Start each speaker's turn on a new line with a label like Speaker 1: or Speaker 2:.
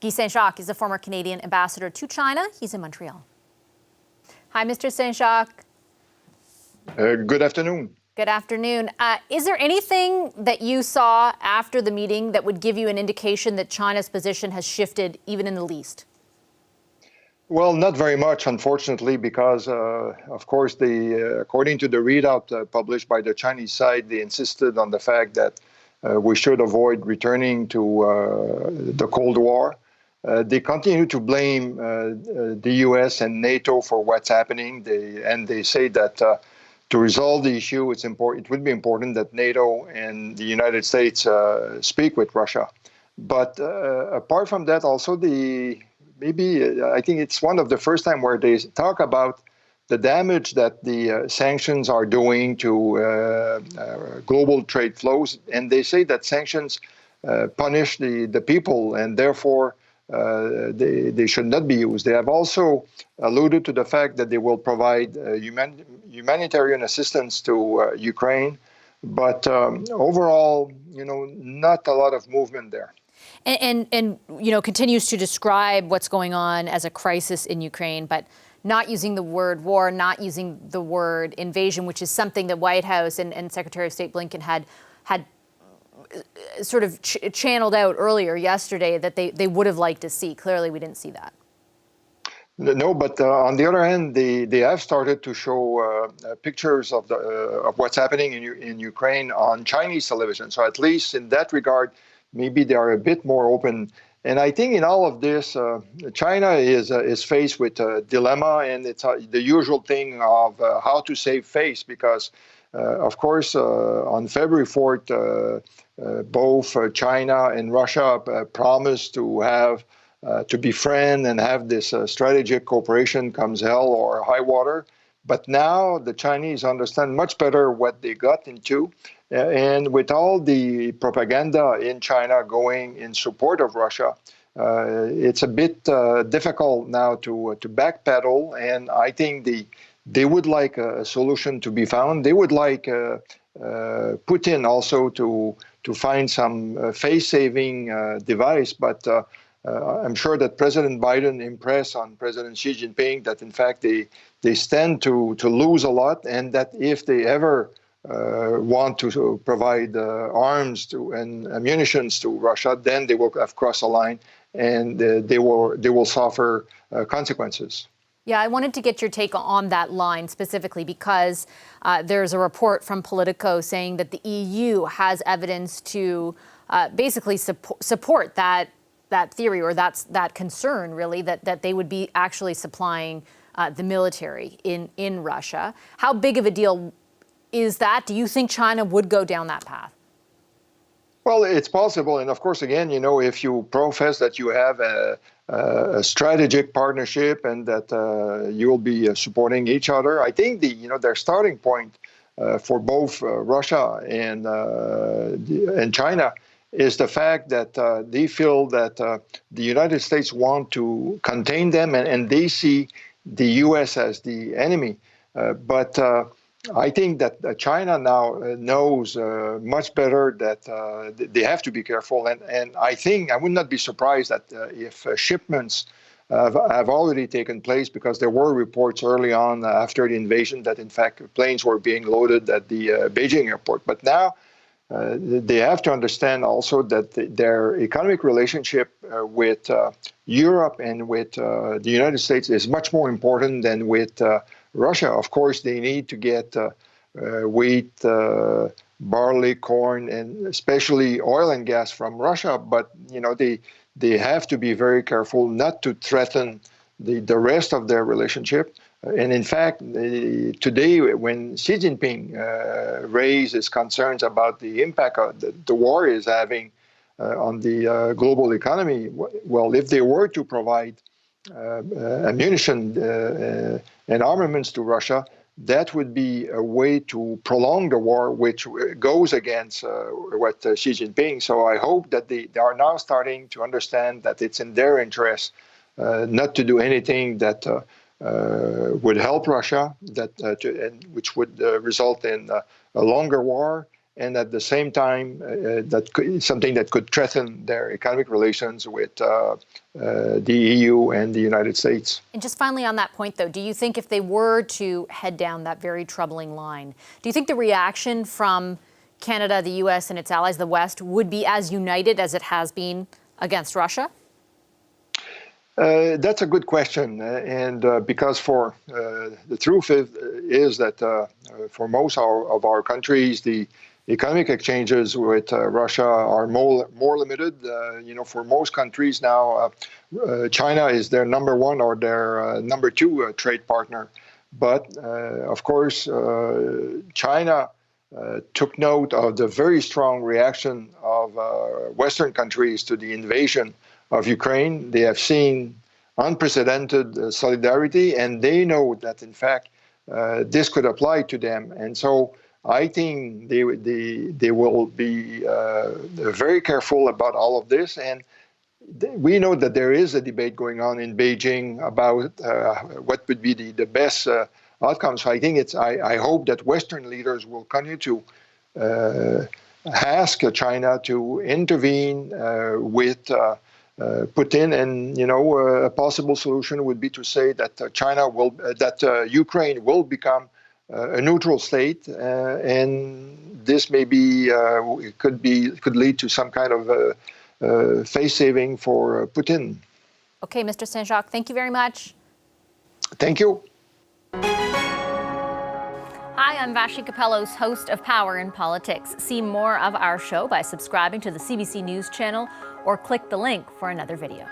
Speaker 1: Guy Saint-Jacques is a former Canadian ambassador to China. He's in Montreal. Hi, Mr. Saint-Jacques.
Speaker 2: Good afternoon.
Speaker 1: Good afternoon. Is there anything that you saw after the meeting that would give you an indication that China's position has shifted even in the least?
Speaker 2: Well, not very much, unfortunately, because, of course, according to the readout published by the Chinese side, they insisted on the fact that we should avoid returning to the Cold War. They continue to blame the U.S. and NATO for what's happening, and they say that to resolve the issue, it would be important that NATO and the United States speak with Russia. But apart from that, also I think it's one of the first time where they talk about the damage that the sanctions are doing to global trade flows, and they say that sanctions punish the people, and therefore they should not be used. They have also alluded to the fact that they will provide humanitarian assistance to Ukraine, but overall, not a lot of movement there.
Speaker 1: And continues to describe what's going on as a crisis in Ukraine, but not using the word war, not using the word invasion, which is something the White House and Secretary of State Blinken had sort of channeled out earlier yesterday that they would have liked to see. Clearly, we didn't see that.
Speaker 2: No, but on the other hand, they have started to show pictures of what's happening in Ukraine on Chinese television. So at least in that regard, maybe they are a bit more open. And I think in all of this, China is faced with a dilemma, and it's the usual thing of how to save face, because, of course, on February 4th, both China and Russia promised to befriend and have this strategic cooperation comes hell or high water. But now the Chinese understand much better what they got into. And with all the propaganda in China going in support of Russia, it's a bit difficult now to backpedal. And I think they would like a solution to be found. They would like Putin also to find some face-saving device. But I'm sure that President Biden impressed on President Xi Jinping that, in fact, they stand to lose a lot, and that if they ever want to provide arms and ammunitions to Russia, then they will have crossed a line, and they will suffer consequences.
Speaker 1: Yeah, I wanted to get your take on that line specifically because there's a report from Politico saying that the EU has evidence to basically support that theory, or that concern, really, that they would be actually supplying the military in Russia. How big of a deal is that? Do you think China would go down that path?
Speaker 2: Well, it's possible. And of course, again, if you profess that you have a strategic partnership and that you'll be supporting each other, I think their starting point for both Russia and China is the fact that they feel that the United States want to contain them, and they see the U.S. as the enemy. But I think that China now knows much better that they have to be careful. And I think I would not be surprised that if shipments have already taken place, because there were reports early on after the invasion that, in fact, planes were being loaded at the Beijing airport. But now they have to understand also that their economic relationship with Europe and with the United States is much more important than with Russia. Of course, they need to get wheat, barley, corn, and especially oil and gas from Russia. But they have to be very careful not to threaten the rest of their relationship. And in fact, today, when Xi Jinping raised his concerns about the impact the war is having on the global economy, well, if they were to provide ammunition and armaments to Russia, that would be a way to prolong the war, which goes against what Xi Jinping. So I hope that they are now starting to understand that it's in their interest not to do anything that would help Russia, which would result in a longer war, and at the same time, something that could threaten their economic relations with the EU and the United States.
Speaker 1: And just finally on that point, though, do you think if they were to head down that very troubling line, do you think the reaction from Canada, the U.S., and its allies, the West, would be as united as it has been against Russia?
Speaker 2: That's a good question, because the truth is that for most of our countries, the economic exchanges with Russia are more limited. For most countries now, China is their number one or their number two trade partner. But of course, China took note of the very strong reaction of Western countries to the invasion of Ukraine. They have seen unprecedented solidarity, and they know that, in fact, this could apply to them. And so I think they will be very careful about all of this. And we know that there is a debate going on in Beijing about what would be the best outcome. So I think I hope that Western leaders will continue to ask China to intervene with Putin, and a possible solution would be to say that Ukraine will become a neutral state, and this maybe could lead to some kind of face saving for Putin.
Speaker 1: Okay, Mr. Saint-Jacques, thank you very much.
Speaker 2: Thank you.
Speaker 1: Hi, I'm Vashi Capellos, host of Power in Politics. See more of our show by subscribing to the CBC News channel or click the link for another video.